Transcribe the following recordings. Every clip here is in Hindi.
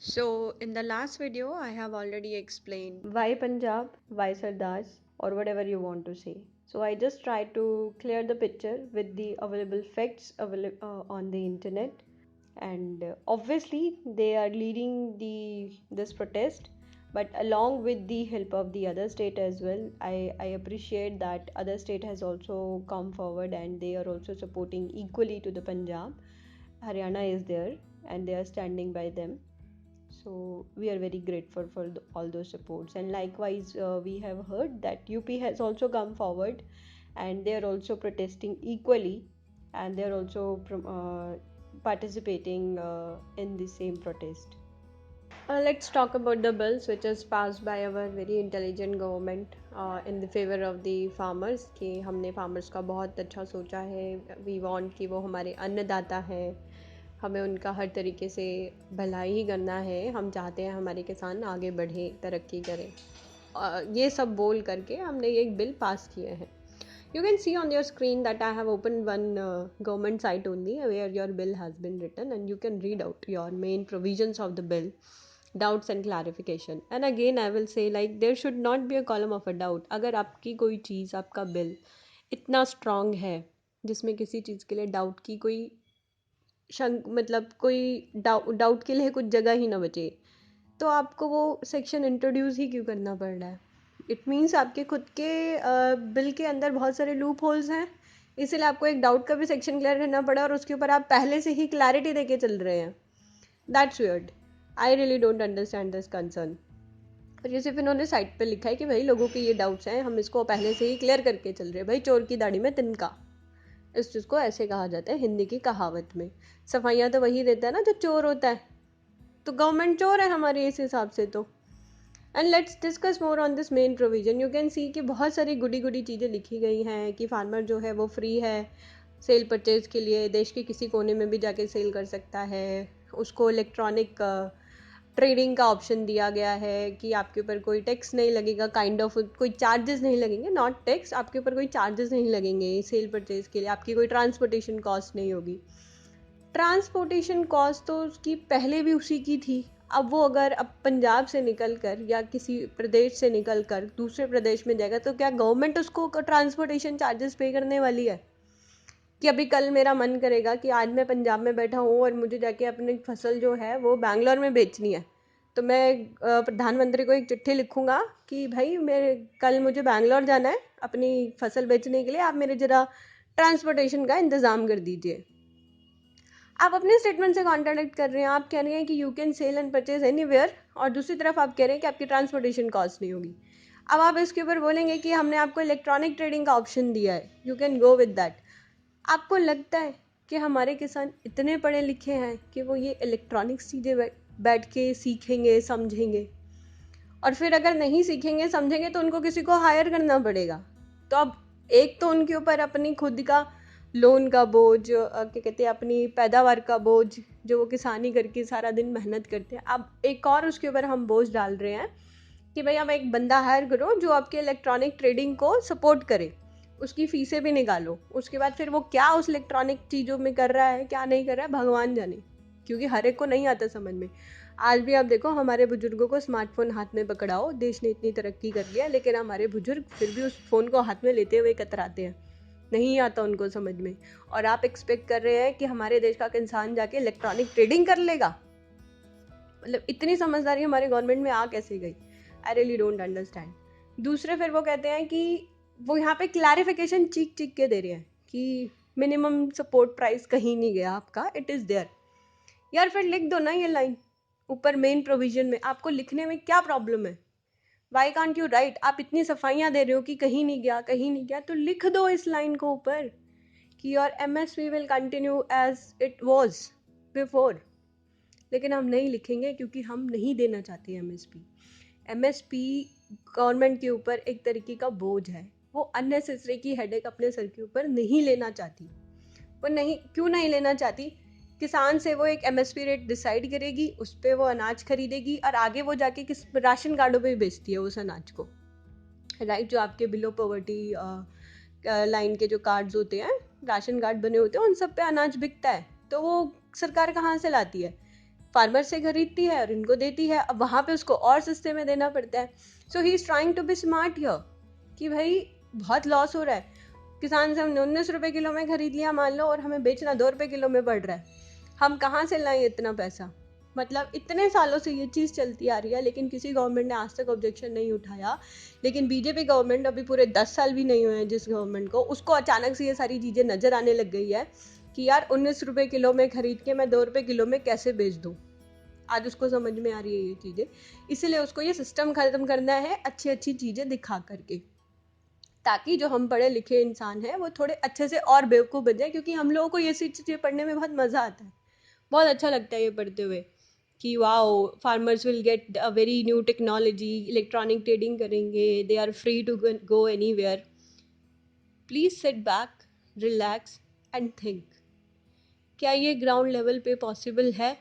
So, in the last video, I have already explained why Punjab, why Sardars, or whatever you want to say. So, I just try to clear the picture with the available facts on the internet, and obviously they are leading this protest, but along with the help of the other state as well. I appreciate that other state has also come forward and they are also supporting equally to the Punjab. Haryana is there and they are standing by them, so we are very grateful for all those supports. And likewise, we have heard that UP has also come forward and they are also protesting equally, and they are also participating in the same protest. Let's talk about the bills which is passed by our very intelligent government in the favor of the farmers, कि हमने farmers का बहुत अच्छा सोचा है. We want कि वो हमारे अन्नदाता हैं, हमें उनका हर तरीके से भलाई ही करना है. हम चाहते हैं हमारे किसान आगे बढ़े, तरक्की करें. ये सब बोल करके हमने ये एक बिल पास किए हैं. You can see on your screen that I have opened one government site only where your bill has been written, and you can read out your main provisions of the bill, doubts and clarification. And again I will say, like, there should not be a column of a doubt. अगर आपकी कोई चीज़, आपका बिल इतना स्ट्रांग है जिसमें किसी चीज़ के लिए डाउट की कोई मतलब कोई डाउट के लिए कुछ जगह ही ना बचे, तो आपको वो सेक्शन इंट्रोड्यूस ही क्यों करना पड़ रहा है? इट मीन्स आपके खुद के बिल के अंदर बहुत सारे लूप होल्स हैं, इसीलिए आपको एक डाउट का भी सेक्शन क्लियर करना पड़ा और उसके ऊपर आप पहले से ही क्लैरिटी देके चल रहे हैं. That's weird. I really don't understand this concern. और ये सिर्फ इन्होंने साइट पे लिखा है कि भाई लोगों के ये डाउट्स हैं, हम इसको पहले से ही क्लियर करके चल रहे हैं. भाई चोर की दाढ़ी में तिनका, इस चीज़ को ऐसे कहा जाता है हिंदी की कहावत में. सफाइयाँ तो वही देता है ना जो चोर होता है, तो गवर्नमेंट चोर है हमारे इस हिसाब से तो. And let's discuss more on this main provision. You can see कि बहुत सारी गुडी गुडी चीज़ें लिखी गई हैं कि फार्मर जो है वो फ्री है सेल परचेज के लिए, देश के किसी कोने में भी जाके सेल कर सकता है. उसको इलेक्ट्रॉनिक ट्रेडिंग का ऑप्शन दिया गया है कि आपके ऊपर कोई टैक्स नहीं लगेगा, काइंड ऑफ कोई चार्जेस नहीं लगेंगे, नॉट टैक्स, आपके ऊपर कोई चार्जेस नहीं लगेंगे सेल परचेज के लिए, आपकी कोई ट्रांसपोर्टेशन कॉस्ट नहीं होगी. ट्रांसपोर्टेशन कॉस्ट तो उसकी पहले भी उसी की थी. अब वो अगर अब पंजाब से निकल कर या किसी प्रदेश से निकल कर दूसरे प्रदेश में जाएगा तो क्या गवर्नमेंट उसको ट्रांसपोर्टेशन चार्जेस पे करने वाली है? कि अभी कल मेरा मन करेगा कि आज मैं पंजाब में बैठा हूँ और मुझे जाके अपनी फसल जो है वो बैंगलोर में बेचनी है, तो मैं प्रधानमंत्री को एक चिट्ठी लिखूंगा कि भाई मेरे कल मुझे बैंगलोर जाना है अपनी फसल बेचने के लिए, आप मेरे ज़रा ट्रांसपोर्टेशन का इंतज़ाम कर दीजिए. आप अपने स्टेटमेंट से कॉन्ट्राडिक्ट कर रहे हैं. आप कह रहे हैं कि you can sell and purchase anywhere, और दूसरी तरफ आप कह रहे हैं कि आपकी ट्रांसपोर्टेशन कॉस्ट नहीं होगी. अब आप इसके ऊपर बोलेंगे कि हमने आपको इलेक्ट्रॉनिक ट्रेडिंग का ऑप्शन दिया है, you can go with that. आपको लगता है कि हमारे किसान इतने पढ़े लिखे हैं कि वो ये इलेक्ट्रॉनिक्स चीज़ें बैठ के सीखेंगे, समझेंगे? और फिर अगर नहीं सीखेंगे समझेंगे तो उनको किसी को हायर करना पड़ेगा. तो अब एक तो उनके ऊपर अपनी खुद का लोन का बोझ, क्या कहते हैं, अपनी पैदावार का बोझ, जो वो किसानी करके सारा दिन मेहनत करते हैं, अब एक और उसके ऊपर हम बोझ डाल रहे हैं कि भाई अब एक बंदा हायर करो जो आपके इलेक्ट्रॉनिक ट्रेडिंग को सपोर्ट करे, उसकी फीसें भी निकालो. उसके बाद फिर वो क्या उस इलेक्ट्रॉनिक चीज़ों में कर रहा है, क्या नहीं कर रहा है, भगवान जाने, क्योंकि हर एक को नहीं आता समझ में. आज भी आप देखो हमारे बुजुर्गों को स्मार्टफोन हाथ में पकड़ाओ, देश ने इतनी तरक्की कर लिया, लेकिन हमारे बुजुर्ग फिर भी उस फ़ोन को हाथ में लेते हुए कतराते हैं, नहीं आता उनको समझ में. और आप एक्सपेक्ट कर रहे हैं कि हमारे देश का इंसान जाके इलेक्ट्रॉनिक ट्रेडिंग कर लेगा? मतलब इतनी समझदारी हमारे गवर्नमेंट में आ कैसे गई? I really don't understand. दूसरे फिर वो कहते हैं कि वो यहाँ पे क्लैरिफिकेशन चीख चीख के दे रहे हैं कि मिनिमम सपोर्ट प्राइस कहीं नहीं गया आपका, इट इज़ देयर. यार फिर लिख दो ना ये लाइन ऊपर मेन प्रोविजन में. आपको लिखने में क्या प्रॉब्लम है? Why can't you right? आप इतनी सफाइयाँ दे रहे हो कि कहीं नहीं गया, कहीं नहीं गया, तो लिख दो इस लाइन को ऊपर कि your MSP will continue as it was before. लेकिन हम नहीं लिखेंगे क्योंकि हम नहीं देना चाहते MSP. MSP गवर्नमेंट के ऊपर एक तरीके का बोझ है, वो अननेसेसरी की हेडेक अपने सर के ऊपर नहीं लेना चाहती. वो नहीं, क्यों नहीं लेना चाहती? किसान से वो एक MSP रेट डिसाइड करेगी, उस पर वो अनाज खरीदेगी और आगे वो जाके किस राशन कार्डों पे बेचती है उस अनाज को, राइट? जो आपके बिलो पॉवर्टी लाइन के जो कार्ड्स होते हैं, राशन कार्ड बने होते हैं, उन सब पे अनाज बिकता है, तो वो सरकार कहाँ से लाती है? फार्मर से खरीदती है और इनको देती है, अब वहाँ पे उसको और सस्ते में देना पड़ता है। So he is trying to be smart here कि भाई बहुत लॉस हो रहा है, किसान से हमने 19 रुपये किलो में खरीद लिया मान लो, और हमें बेचना 2 रुपये किलो में पड़ रहा है, हम कहाँ से लाएं इतना पैसा। मतलब इतने सालों से ये चीज़ चलती आ रही है, लेकिन किसी गवर्नमेंट ने आज तक ऑब्जेक्शन नहीं उठाया। लेकिन बीजेपी गवर्नमेंट, अभी पूरे 10 साल भी नहीं हुए हैं जिस गवर्नमेंट को, उसको अचानक से ये सारी चीज़ें नज़र आने लग गई है कि यार 19 रुपये किलो में खरीद के मैं 2 रुपये किलो में कैसे बेच दूँ। आज उसको समझ में आ रही है ये चीज़ें, इसीलिए उसको ये सिस्टम ख़त्म करना है अच्छी अच्छी चीज़ें दिखा करके, ताकि जो हम पढ़े लिखे इंसान हैं वो थोड़े अच्छे से और बेवकूफ़ बन जाए। क्योंकि हम लोगों को ये चीज़ें पढ़ने में बहुत मज़ा आता है, बहुत अच्छा लगता है ये पढ़ते हुए कि wow, farmers will get a very new technology, electronic trading करेंगे, they are free to go anywhere. Please sit back, relax and think, क्या ये ग्राउंड लेवल पे पॉसिबल है?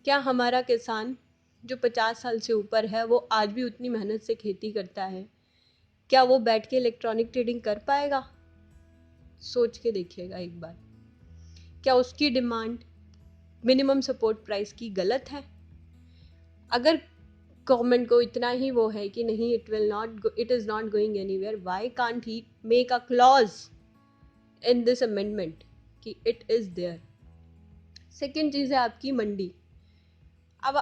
क्या हमारा किसान जो 50 साल से ऊपर है वो आज भी उतनी मेहनत से खेती करता है? क्या वो बैठ के इलेक्ट्रॉनिक ट्रेडिंग कर पाएगा? सोच के देखिएगा एक बार। क्या उसकी डिमांड मिनिमम सपोर्ट प्राइस की गलत है? अगर गवर्नमेंट को इतना ही वो है कि नहीं, it is not going anywhere, why can't he make a clause in this amendment कि इट इज़ देयर। सेकेंड चीज़ है आपकी मंडी। अब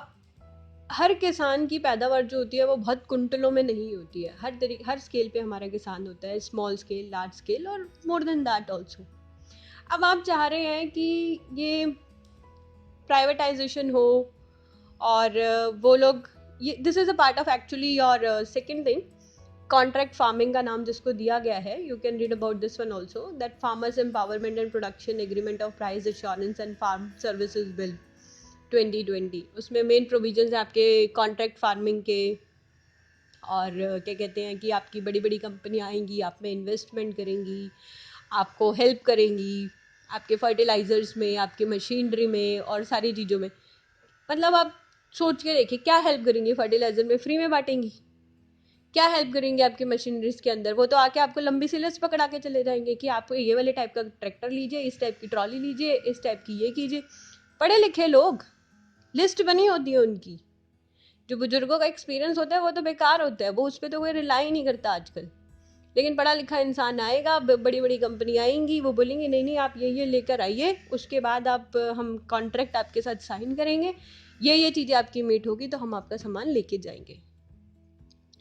हर किसान की पैदावार जो होती है वो बहुत कुंटलों में नहीं होती है, हर स्केल पे हमारा किसान होता है, स्मॉल स्केल, लार्ज स्केल और मोर देन दैट ऑल्सो। अब आप चाह रहे हैं कि ये प्राइवेटाइजेशन हो और वो लोग, ये this is a part of actually your second thing, contract farming का नाम जिसको दिया गया है। You can read about this one also, that farmers empowerment and production agreement of price assurance and farm services bill 2020। उसमें मेन प्रोविजंस है आपके कॉन्ट्रैक्ट फार्मिंग के, और क्या कहते हैं कि आपकी बड़ी बड़ी कंपनियाँ आएंगी, आप में इन्वेस्टमेंट करेंगी, आपको हेल्प करेंगी आपके फर्टिलाइज़र्स में, आपके मशीनरी में और सारी चीज़ों में। मतलब आप सोच के देखिए, क्या हेल्प करेंगी? फर्टिलाइज़र में फ्री में बांटेंगी? क्या हेल्प करेंगे आपकी मशीनरीज के अंदर? वो तो आके आपको लंबी सी लिस्ट पकड़ा के चले जाएंगे कि आप ये वाले टाइप का ट्रैक्टर लीजिए, इस टाइप की ट्रॉली लीजिए, इस टाइप की ये कीजिए। पढ़े लिखे लोग, लिस्ट बनी होती है उनकी। जो बुजुर्गों का एक्सपीरियंस होता है वो तो बेकार होता है, वो उस पर तो कोई रिलाई नहीं करता आजकल। लेकिन पढ़ा लिखा इंसान आएगा, बड़ी बड़ी कंपनी आएंगी, वो बोलेंगे नहीं नहीं आप ये लेकर आइए, उसके बाद आप हम कॉन्ट्रैक्ट आपके साथ साइन करेंगे, ये चीज़ें आपकी मीट होगी तो हम आपका सामान लेके जाएंगे,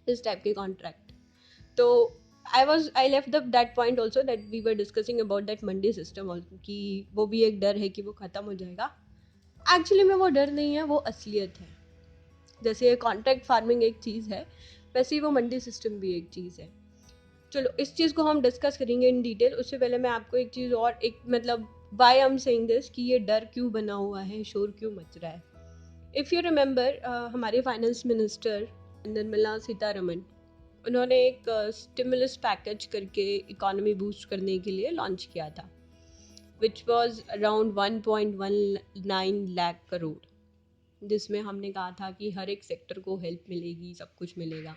इस टाइप के कॉन्ट्रैक्ट। तो I left that point also, that we were discussing about that mandi system कि वो भी एक डर है कि वो ख़त्म हो जाएगा। एक्चुअली में वो डर नहीं है, वो असलियत है। जैसे ये कॉन्ट्रैक्ट फार्मिंग एक चीज़ है, वैसे ही वो मंडी सिस्टम भी एक चीज़ है। चलो इस चीज़ को हम डिस्कस करेंगे इन डिटेल। उससे पहले मैं आपको एक चीज़ और, एक मतलब why I am saying this, कि ये डर क्यों बना हुआ है, शोर क्यों मच रहा है। इफ़ यू रिमेंबर, हमारे फाइनेंस मिनिस्टर निर्मला सीतारमण, उन्होंने एक स्टिमुलस पैकेज करके इकोनॉमी बूस्ट करने के लिए लॉन्च किया था, which was around 1.19 lakh crore, जिसमें हमने कहा था कि हर एक सेक्टर को हेल्प मिलेगी, सब कुछ मिलेगा।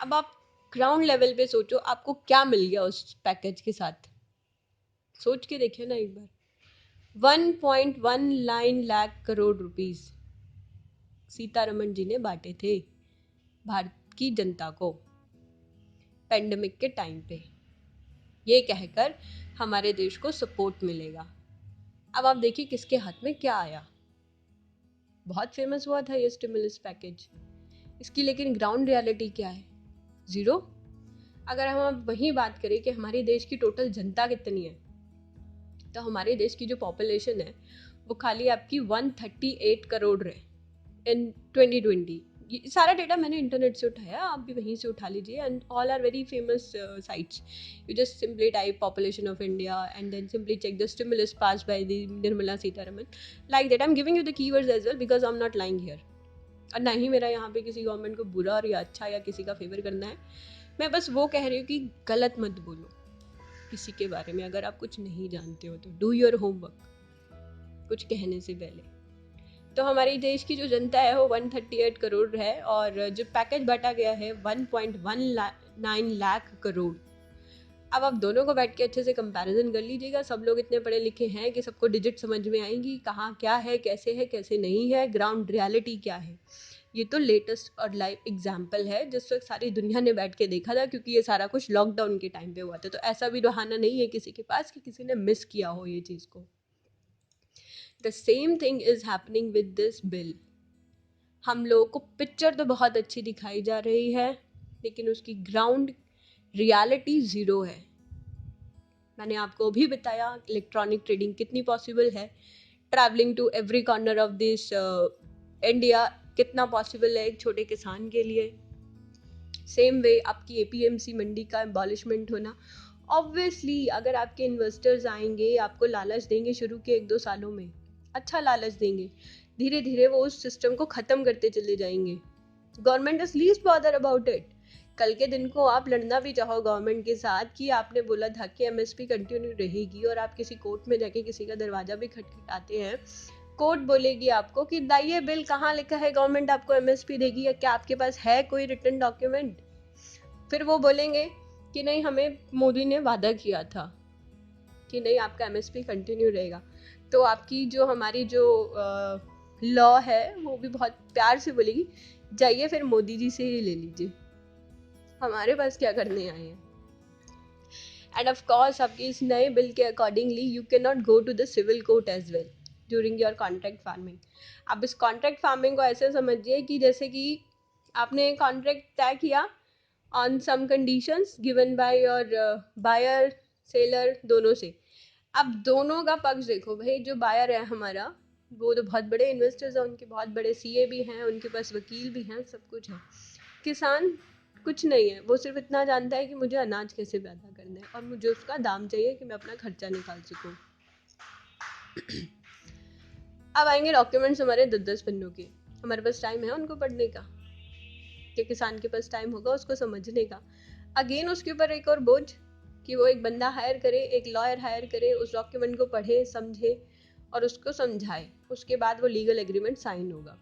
अब आप ग्राउंड लेवल पे सोचो, आपको क्या मिल गया उस पैकेज के साथ? सोच के देखिए ना एक बार। 1.19 लाख करोड़ रुपीस सीतारमण जी ने बांटे थे भारत की जनता को पेंडेमिक के टाइम पे, ये कहकर हमारे देश को सपोर्ट मिलेगा। अब आप देखिए किसके हाथ में क्या आया। बहुत फेमस हुआ था ये स्टिमुलस पैकेज, इसकी लेकिन ग्राउंड रियलिटी क्या है? ज़ीरो। अगर हम अब वही बात करें कि हमारे देश की टोटल जनता कितनी है, तो हमारे देश की जो पॉपुलेशन है वो खाली आपकी 138 करोड़ है इन 2020। ये सारा डेटा मैंने इंटरनेट से उठाया, आप भी वहीं से उठा लीजिए, and all are very famous sites. You just simply type population of India and then simply check the stimulus pass by the Nirmala Sitharaman, like that. I am giving you the keywords as well because I am not lying here, और ना ही मेरा यहाँ पे किसी गवर्नमेंट को बुरा और या अच्छा या किसी का फेवर करना है। मैं बस वो कह रही हूँ कि गलत मत बोलो किसी के बारे में। अगर आप कुछ नहीं जानते हो तो डू योर होमवर्क कुछ कहने से पहले। तो हमारी देश की जो जनता है वो 138 करोड़ है, और जो पैकेज बांटा गया है 1.19 लाख करोड़, अब आप दोनों को बैठ के अच्छे से कंपैरिजन कर लीजिएगा। सब लोग इतने पढ़े लिखे हैं कि सबको डिजिट समझ में आएंगी, कहाँ क्या है कैसे नहीं है, ग्राउंड रियलिटी क्या है। ये तो लेटेस्ट और लाइव एग्जाम्पल है जिस वक्त सारी दुनिया ने बैठ के देखा था, क्योंकि ये सारा कुछ लॉकडाउन के टाइम पे हुआ था। तो ऐसा भी बहाना नहीं है किसी के पास कि किसी ने मिस किया हो ये चीज़ को। The same thing is happening with this bill. हम लोगों को पिक्चर तो बहुत अच्छी दिखाई जा रही है, लेकिन उसकी ग्राउंड रियलिटी ज़ीरो है। मैंने आपको अभी बताया इलेक्ट्रॉनिक ट्रेडिंग कितनी पॉसिबल है, travelling to every corner of this India कितना पॉसिबल है एक छोटे किसान के लिए। सेम वे आपकी एपीएमसी मंडी का एबॉलिशमेंट होना, ऑब्वियसली अगर आपके इन्वेस्टर्स आएंगे आपको लालच देंगे शुरू के 1-2 सालों में, अच्छा लालच देंगे, धीरे धीरे वो उस सिस्टम को ख़त्म करते चले जाएंगे। Government is least bother about it. कल के दिन को आप लड़ना भी चाहो गवर्नमेंट के साथ कि आपने बोला था कि एमएसपी कंटिन्यू रहेगी, और आप किसी कोर्ट में जाके किसी का दरवाजा भी खटखटाते हैं, कोर्ट बोलेगी आपको कि लाइए बिल, कहाँ लिखा है गवर्नमेंट आपको एमएसपी देगी, या क्या आपके पास है कोई रिटन डॉक्यूमेंट। फिर वो बोलेंगे कि नहीं, हमें मोदी ने वादा किया था कि नहीं आपका एमएसपी कंटिन्यू रहेगा। तो आपकी जो हमारी जो लॉ है वो भी बहुत प्यार से बोलेगी जाइए फिर मोदी जी से ही ले लीजिए, हमारे पास क्या करने आए हैं। एंड ऑफ कोर्स आपके इस नए बिल के accordingly you can not go to the civil court as well during your contract farming. आप इस कॉन्ट्रैक्ट फार्मिंग को ऐसे समझिए कि जैसे कि आपने कॉन्ट्रैक्ट तय किया on some conditions given by your buyer seller दोनों से। अब दोनों का पक्ष देखो भाई, जो बायर है हमारा वो तो बहुत बड़े इन्वेस्टर्स हैं, उनके बहुत बड़े सीए भी हैं, उनके पास वकील भी हैं, सब कुछ है। किसान कुछ नहीं है, वो सिर्फ इतना जानता है कि मुझे अनाज कैसे पैदा करना है और मुझे उसका दाम चाहिए कि मैं अपना खर्चा निकाल सकूं। अब आएंगे डॉक्यूमेंट्स हमारे 10-10 पन्नों के, हमारे पास टाइम है उनको पढ़ने का? कि किसान के पास टाइम होगा उसको समझने का? अगेन उसके ऊपर एक और बोझ कि वो एक बंदा हायर करे, एक लॉयर हायर करे, उस डॉक्यूमेंट को पढ़े समझे और उसको समझाए, उसके बाद वो लीगल एग्रीमेंट साइन होगा।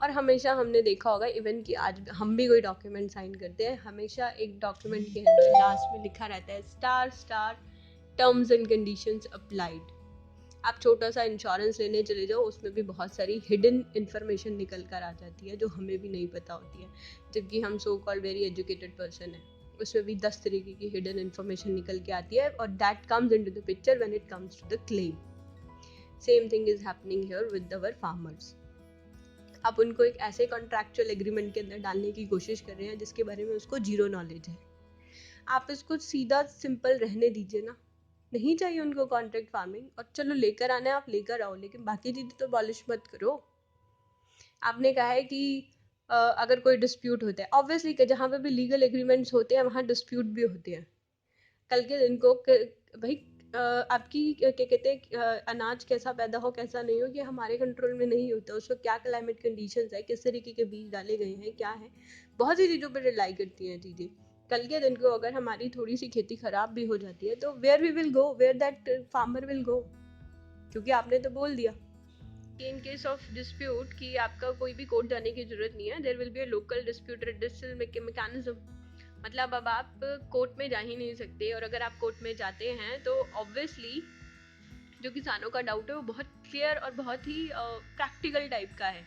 और हमेशा हमने देखा होगा, इवन कि आज हम भी कोई डॉक्यूमेंट साइन करते हैं, हमेशा एक डॉक्यूमेंट के अंदर लास्ट में लिखा रहता है star star terms and conditions applied. आप छोटा सा इंश्योरेंस लेने चले जाओ, उसमें भी बहुत सारी हिडन इन्फॉर्मेशन निकल कर आ जाती है जो हमें भी नहीं पता होती है, जबकि हम so called very educated person है। उसमें भी 10 तरीके की हिडन इन्फॉर्मेशन निकल के आती है, और that comes into the picture when it comes to the claim. Same thing is happening here with our farmers. आप उनको एक ऐसे कॉन्ट्रैक्चुअल एग्रीमेंट के अंदर डालने की कोशिश कर रहे हैं जिसके बारे में उसको जीरो नॉलेज है। आप इसको सीधा सिंपल रहने दीजिए ना, नहीं चाहिए उनको कॉन्ट्रैक्ट फार्मिंग, और चलो लेकर आना है आप लेकर आओ, लेकिन बाकी चीज़ें तो अबॉलिश मत करो। आपने कहा है कि अगर कोई डिस्प्यूट होता है, ऑब्वियसली कि जहाँ पे भी लीगल एग्रीमेंट्स होते हैं वहाँ डिस्प्यूट भी होते हैं। कल के दिन को भाई आपकी क्या कहते हैं अनाज कैसा पैदा हो कैसा नहीं हो ये हमारे कंट्रोल में नहीं होता, उसको क्या क्लाइमेट कंडीशंस है, किस तरीके के बीज डाले गए हैं, क्या है, बहुत सी चीज़ों पर रिलाई करती हैं चीज़ें। कल के दिन को अगर हमारी थोड़ी सी खेती खराब भी हो जाती है तो where we will go, where that farmer will go, क्योंकि आपने तो बोल दिया कि इन केस ऑफ डिस्प्यूट कि आपका कोई भी कोर्ट जाने की जरूरत नहीं है, there will be a local dispute redressal mechanism. मतलब अब आप कोर्ट में जा ही नहीं सकते, और अगर आप कोर्ट में जाते हैं तो ऑब्वियसली जो किसानों का डाउट है वो बहुत क्लियर और बहुत ही प्रैक्टिकल टाइप का है।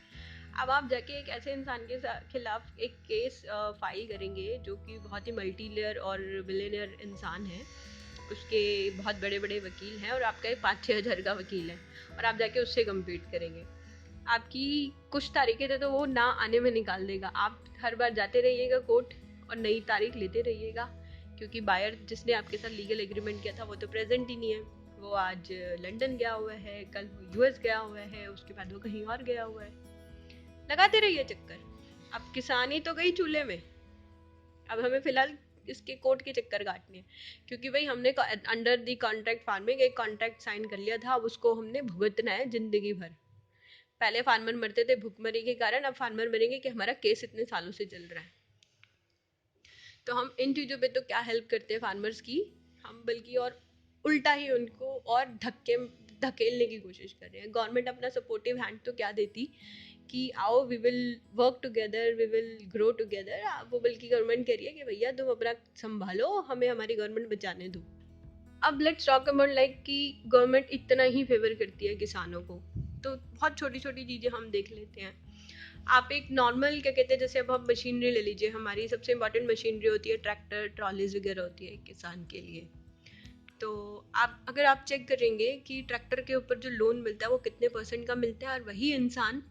अब आप जाके एक ऐसे इंसान के खिलाफ एक केस फाइल करेंगे जो कि बहुत ही मल्टी लेयर और बिलियनियर इंसान है, उसके बहुत बड़े बड़े वकील हैं, और आपका 5-6 हज़ार का वकील है, और आप जाके उससे कम्पीट करेंगे। आपकी कुछ तारीखें थे तो वो ना आने में निकाल देगा। आप हर बार जाते रहिएगा कोर्ट और नई तारीख लेते रहिएगा, क्योंकि बायर जिसने आपके साथ लीगल एग्रीमेंट किया था वो तो प्रेजेंट ही नहीं है, वो आज लंदन गया हुआ है, कल वो यूएस गया हुआ है, उसके बाद वो कहीं और गया हुआ है। लगाते रहिए चक्कर। अब किसानी तो गई चूल्हे में, अब हमें फिलहाल इसके कोर्ट के चक्कर काटने हैं, क्योंकि भाई हमने अंडर दी कॉन्ट्रैक्ट फार्मिंग एक कॉन्ट्रैक्ट साइन कर लिया था, अब उसको हमने भुगतना है जिंदगी भर। पहले फार्मर मरते थे भुखमरी के कारण, अब फार्मर मरेंगे कि हमारा केस इतने सालों से चल रहा है। तो हम इन चीज़ों पे तो क्या हेल्प करते हैं फार्मर्स की, हम बल्कि और उल्टा ही उनको और धक्के धकेलने की कोशिश कर रहे हैं। गवर्नमेंट अपना सपोर्टिव हैंड तो क्या देती कि आओ we will work together, we will grow together. वो बल्कि गवर्नमेंट कह रही है कि भैया तुम अपना संभालो, हमें हमारी गवर्नमेंट बचाने दो। अब लेट्स टॉक अबाउट लाइक कि गवर्नमेंट इतना ही फेवर करती है किसानों को, तो बहुत छोटी छोटी चीज़ें हम देख लेते हैं। आप एक नॉर्मल क्या कहते हैं, जैसे अब हम मशीनरी ले लीजिए, हमारी सबसे इंपॉर्टेंट मशीनरी होती है ट्रैक्टर, ट्रॉलीज वगैरह होती है किसान के लिए। तो आप चेक करेंगे कि ट्रैक्टर के ऊपर जो लोन मिलता है वो कितने परसेंट का मिलता है, और वही इंसान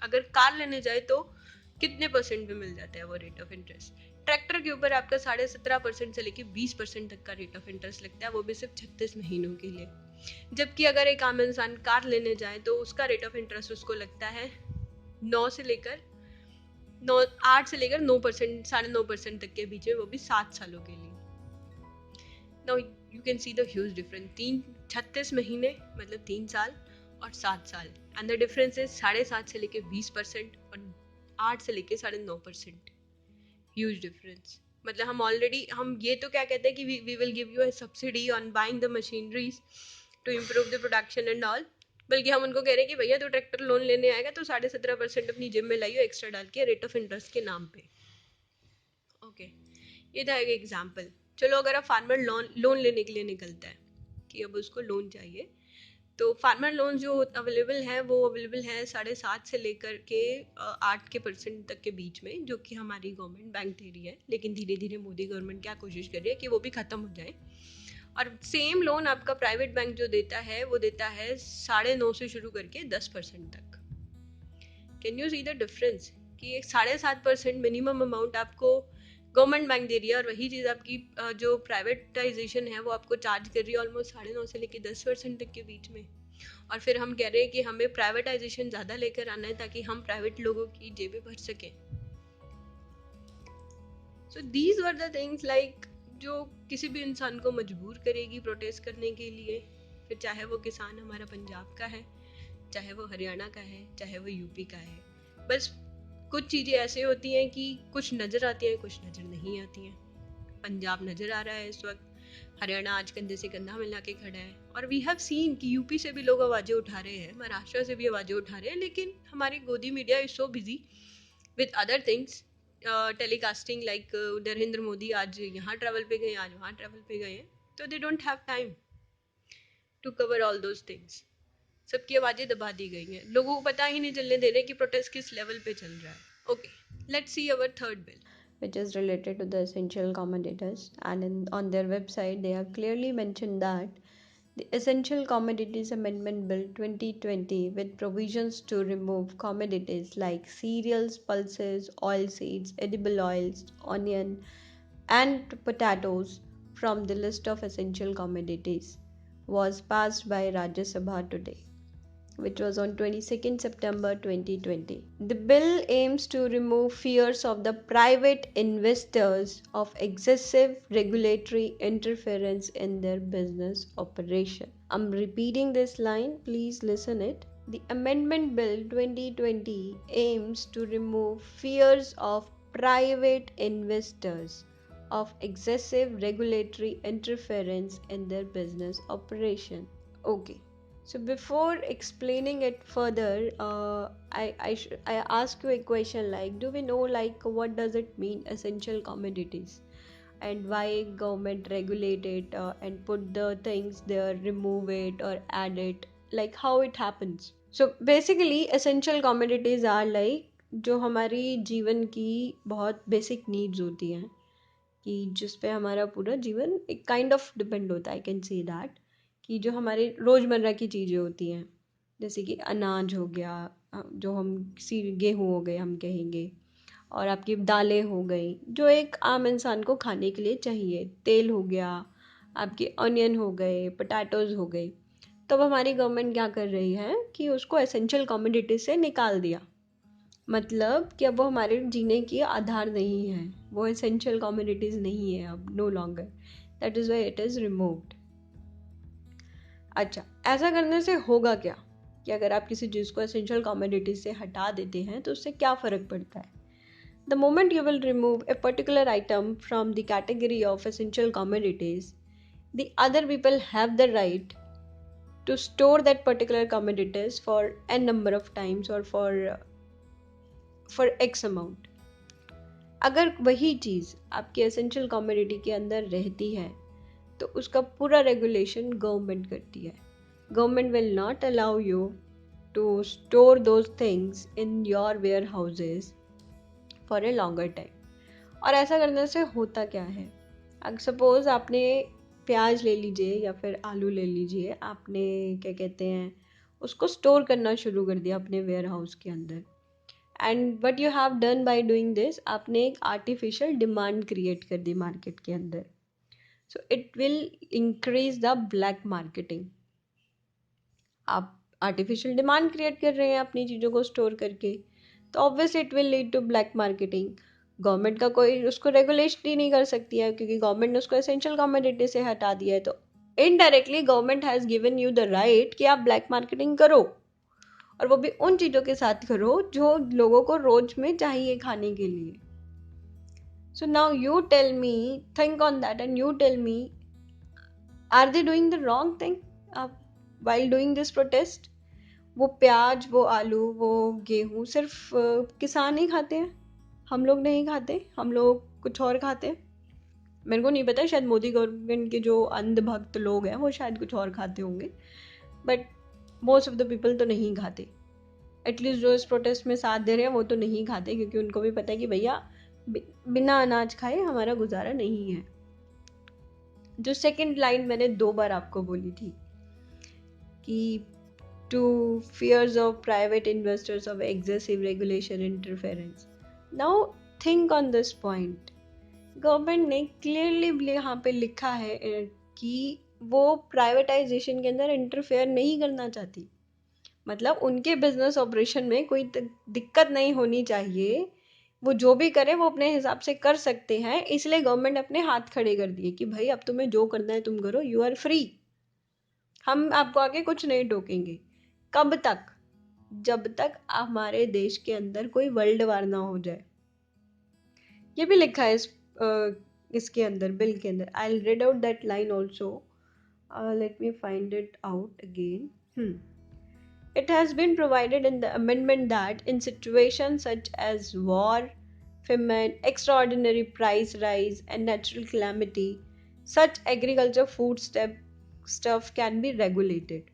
अगर कार लेने जाए तो कितने परसेंट पे मिल जाता है वो रेट ऑफ इंटरेस्ट। ट्रैक्टर के ऊपर आपका 17.5% से लेके 20% तक का रेट ऑफ इंटरेस्ट लगता है, वो भी सिर्फ 36 महीनों के लिए। जबकि अगर एक आम इंसान कार लेने जाए तो उसका रेट ऑफ इंटरेस्ट उसको लगता है 9 से लेकर 9% 9.5% तक के बीच में, वो भी 7 सालों के लिए। Now you can see the huge difference, 36 महीने मतलब 3 साल और 7 साल, एंड द डिफरेंस इज 7.5 से लेके 20% और 8 से लेके 9.5%। Huge difference. मतलब हम ये तो क्या कहते हैं कि we will give you a subsidy on buying the machineries to improve the production and all, बल्कि हम उनको कह रहे हैं कि भैया तो ट्रैक्टर लोन लेने आएगा तो 17.5% अपनी जिम में लाइयो एक्स्ट्रा डाल के रेट ऑफ इंटरेस्ट के नाम पे। ओके, ये था एक एग्जाम्पल। चलो अगर अब फार्मर लोन लेने के लिए निकलता है कि अब उसको लोन चाहिए, तो फार्मर लोन जो अवेलेबल है वो अवेलेबल है 7.5 से लेकर के 8% तक के बीच में, जो कि हमारी गवर्नमेंट बैंक दे रही है। लेकिन धीरे धीरे मोदी गवर्नमेंट क्या कोशिश कर रही है कि वो भी ख़त्म हो जाए, और सेम लोन आपका प्राइवेट बैंक जो देता है वो देता है 9.5 से शुरू करके 10% तक। Can you see the difference कि 7.5% मिनिमम अमाउंट आपको गवर्नमेंट बैंक दे रही है, और वही चीज़ आपकी जो प्राइवेटाइजेशन है वो आपको चार्ज कर रही है ऑलमोस्ट 9.5 से लेकर 10% तक के बीच में। और फिर हम कह रहे हैं कि हमें प्राइवेटाइजेशन ज़्यादा लेकर आना है ताकि हम प्राइवेट लोगों की जेबें भर सकें। So these were the things like जो किसी भी इंसान को मजबूर करेगी प्रोटेस्ट करने के लिए, फिर चाहे वो किसान हमारा पंजाब का है, चाहे वो हरियाणा का है, चाहे वो यूपी का है। बस कुछ चीज़ें ऐसे होती हैं कि कुछ नज़र आती हैं, कुछ नज़र नहीं आती हैं। पंजाब नज़र आ रहा है इस वक्त, हरियाणा आज कंधे से कंधा मिला के खड़ा है, और वी हैव सीन कि यूपी से भी लोग आवाज़ें उठा रहे हैं, महाराष्ट्र से भी आवाज़ें उठा रहे हैं, लेकिन हमारी गोदी media is so busy with other things telecasting, like Narendra Modi आज यहाँ ट्रैवल पे गए, आज वहाँ ट्रैवल पे गए हैं, तो they don't have time to cover all those things. सबकी आवाज़ें दबा दी गई हैं, लोगों को पता ही नहीं चलने दे रहे कि प्रोटेस्ट किस लेवल पे चल रहा है। Okay, let's see our third bill, which is related to the essential commodities, and on their website they have clearly mentioned that the Essential Commodities Amendment Bill 2020, with provisions to remove commodities like cereals, pulses, oilseeds, edible oils, onion, and potatoes from the list of essential commodities, was passed by Rajya Sabha today, which was on 22nd September 2020. The bill aims to remove fears of the private investors of excessive regulatory interference in their business operation. I'm repeating this line, please listen it. The Amendment Bill 2020 aims to remove fears of private investors of excessive regulatory interference in their business operation. Okay. So before explaining it further, I ask you a question like, do we know like what does it mean essential commodities, and why government regulate it and put the things there, remove it or add it, like how it happens? So basically essential commodities are like जो हमारी जीवन की बहुत बेसिक नीड्स होती हैं, कि जिस पे हमारा पूरा जीवन एक काइंड ऑफ डिपेंड होता है, आई कैन से दैट, कि जो हमारे रोज़मर्रा की चीज़ें होती हैं, जैसे कि अनाज हो गया, जो हम किसी गेहूँ हो गए हम कहेंगे, और आपकी दालें हो गई जो एक आम इंसान को खाने के लिए चाहिए, तेल हो गया, आपके ऑनियन हो गए, पोटैटोज़ हो गए। तो अब हमारी गवर्नमेंट क्या कर रही है कि उसको एसेंशियल कमोडिटी से निकाल दिया, मतलब कि अब वो हमारे जीने की आधार नहीं है, वो एसेंशियल कमोडिटीज़ नहीं है अब, no longer, that is why it is removed. अच्छा, ऐसा करने से होगा क्या कि अगर आप किसी चीज़ को एसेंशियल कमोडिटीज से हटा देते हैं तो उससे क्या फ़र्क पड़ता है? The moment you will remove a particular item from the category of essential commodities, the other people have the right to store that particular commodities for n number of times or for for x amount. अगर वही चीज़ आपकी एसेंशियल कमोडिटी के अंदर रहती है तो उसका पूरा रेगुलेशन गवर्नमेंट करती है। Government will not allow you to store those things in your warehouses for a longer time. और ऐसा करने से होता क्या है, अगर सपोज आपने प्याज ले लीजिए या फिर आलू ले लीजिए, आपने क्या कहते हैं उसको स्टोर करना शुरू कर दिया अपने वेयर हाउस के अंदर, and what you have done by doing this, आपने एक आर्टिफिशियल डिमांड क्रिएट कर दी मार्केट के अंदर। So it will increase the black marketing. आप आर्टिफिशियल डिमांड क्रिएट कर रहे हैं अपनी चीज़ों को स्टोर करके, तो obviously it will lead to black marketing. Government का कोई उसको रेगुलेशन ही नहीं कर सकती है क्योंकि गवर्नमेंट ने उसको एसेंशियल कमोडिटी से हटा दिया है। तो indirectly government has given you the right कि आप ब्लैक मार्केटिंग करो, और वो भी उन चीज़ों के साथ करो जो लोगों को रोज में चाहिए खाने के लिए। So now you tell me, think on that and you tell me, are they doing the wrong thing while doing this protest? वो प्याज, वो आलू, वो गेहूँ सिर्फ किसान ही खाते हैं, हम लोग नहीं खाते, हम लोग कुछ और खाते हैं। मेरे को नहीं पता, शायद मोदी गवर्नमेंट के जो अंधभक्त लोग हैं वो शायद कुछ और खाते होंगे, but most of the people तो नहीं खाते। एटलीस्ट जो इस प्रोटेस्ट में साथ दे रहे हैं वो तो नहीं खाते, क्योंकि उनको भी पता है कि भैया बिना अनाज खाए हमारा गुजारा नहीं है। जो सेकंड लाइन मैंने 2 बार आपको बोली थी कि to fears of private investors of excessive regulation interference. Now think on this point. Government ने क्लियरली यहाँ पे लिखा है कि वो प्राइवेटाइजेशन के अंदर इंटरफेयर नहीं करना चाहती, मतलब उनके बिजनेस ऑपरेशन में कोई दिक्कत नहीं होनी चाहिए, वो जो भी करे वो अपने हिसाब से कर सकते हैं। इसलिए गवर्नमेंट अपने हाथ खड़े कर दिए कि भाई अब तुम्हें जो करना है तुम करो, यू आर फ्री, हम आपको आगे कुछ नहीं टोकेंगे। कब तक? जब तक हमारे देश के अंदर कोई वर्ल्ड वार ना हो जाए। ये भी लिखा है इसके अंदर, बिल के अंदर। I read out that line also, let me find it out again. It has been provided in the amendment that in situations such as war, famine, extraordinary price rise, and natural calamity, such agriculture food stuff can be regulated.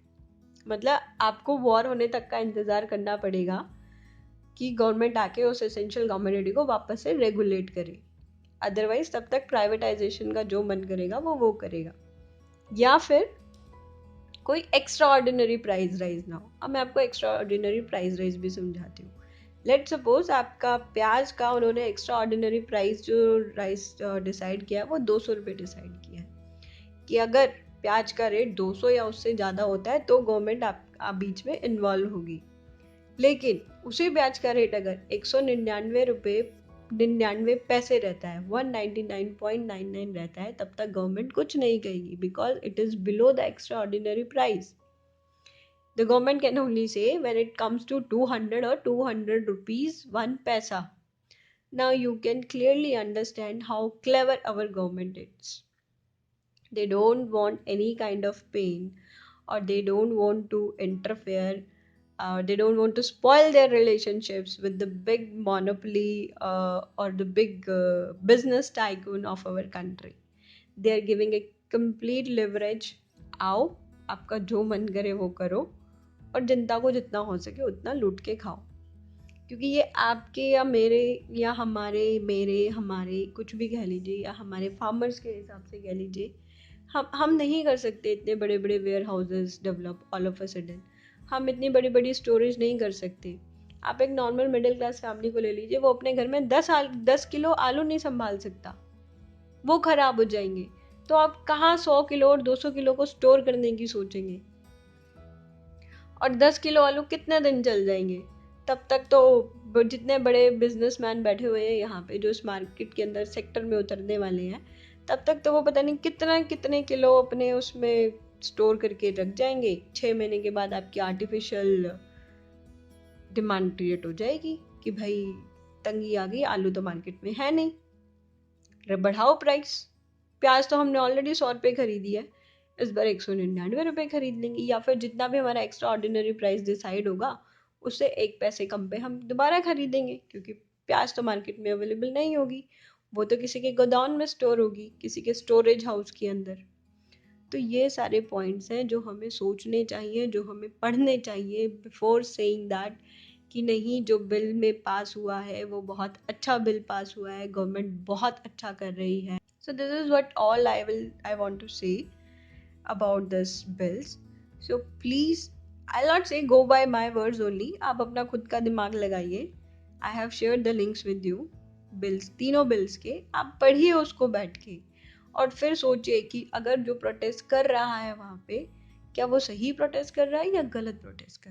मतलब आपको वॉर होने तक का इंतज़ार करना पड़ेगा कि गवर्नमेंट आके उस एसेंशियल कमोडिटी को वापस से रेगुलेट करे, अदरवाइज तब तक प्राइवेटाइजेशन का जो मन करेगा वो करेगा, या फिर कोई एक्स्ट्रा ऑर्डिनरी प्राइस राइज ना हो। अब मैं आपको एक्स्ट्रा ऑर्डिनरी प्राइस राइज भी समझाती हूँ। लेट सपोज आपका प्याज का उन्होंने एक्स्ट्रा ऑर्डिनरी प्राइस जो राइस डिसाइड किया है वो 200 रुपये डिसाइड किया है कि अगर प्याज का रेट 200 या उससे ज़्यादा होता है तो गवर्नमेंट आप बीच में इन्वॉल्व होगी। लेकिन उसी प्याज का रेट अगर 199 रुपये 99 पैसे रहता है, 199.99 रहता है, तब तक गवर्नमेंट कुछ नहीं कहेगी, because it is below the extraordinary price. The government can only say when it comes to 200 और 200 रुपीज 1 पैसा। Now you can clearly understand how clever our government is. They don't want any kind of pain, or they don't want to interfere, they don't want to spoil their relationships with the big monopoly or the big business tycoon of our country. They are giving a complete leverage. आओ आपका जो मन करे वो करो और जनता को जितना हो सके उतना लूट के खाओ, क्योंकि ये आपके या मेरे या हमारे मेरे हमारे कुछ भी कह लीजिए, या हमारे फार्मर्स के हिसाब से कह लीजिए, हम नहीं कर सकते इतने बड़े बड़े warehouses develop all of a sudden. हम इतनी बड़ी बड़ी स्टोरेज नहीं कर सकते। आप एक नॉर्मल मिडिल क्लास फैमिली को ले लीजिए, वो अपने घर में 10 किलो आलू नहीं संभाल सकता, वो खराब हो जाएंगे। तो आप कहाँ 100 किलो और 200 किलो को स्टोर करने की सोचेंगे? और 10 किलो आलू कितने दिन चल जाएंगे? तब तक तो जितने बड़े बिजनेसमैन बैठे हुए हैं यहाँ पे जो इस मार्केट के अंदर सेक्टर में उतरने वाले हैं, तब तक तो वो पता नहीं कितने किलो अपने उसमें स्टोर करके रख जाएंगे। 6 महीने के बाद आपकी आर्टिफिशियल डिमांड क्रिएट हो जाएगी कि भाई तंगी आ गई, आलू तो मार्केट में है नहीं, बढ़ाओ प्राइस। प्याज तो हमने ऑलरेडी 100 रुपये खरीदी है, इस बार 199 रुपये खरीद लेंगे, या फिर जितना भी हमारा एक्स्ट्रा ऑर्डिनरी प्राइस डिसाइड होगा उससे 1 पैसे कम पे हम दोबारा खरीदेंगे, क्योंकि प्याज तो मार्केट में अवेलेबल नहीं होगी, वो तो किसी के गोदाम में स्टोर होगी, किसी के स्टोरेज हाउस के अंदर। तो ये सारे पॉइंट्स हैं जो हमें सोचने चाहिए, जो हमें पढ़ने चाहिए बिफोर सेइंग दैट कि नहीं, जो बिल में पास हुआ है वो बहुत अच्छा बिल पास हुआ है, गवर्नमेंट बहुत अच्छा कर रही है। So this is what all I want to say about this bills. So please, I'll not say go by my words only. आप अपना खुद का दिमाग लगाइए. I have shared the links with you. Bills, तीनों बिल्स के आप पढ़िए उसको बैठ के, और फिर सोचिए कि अगर जो प्रोटेस्ट कर रहा है वहाँ पे, क्या वो सही प्रोटेस्ट कर रहा है या गलत प्रोटेस्ट कर रहा है।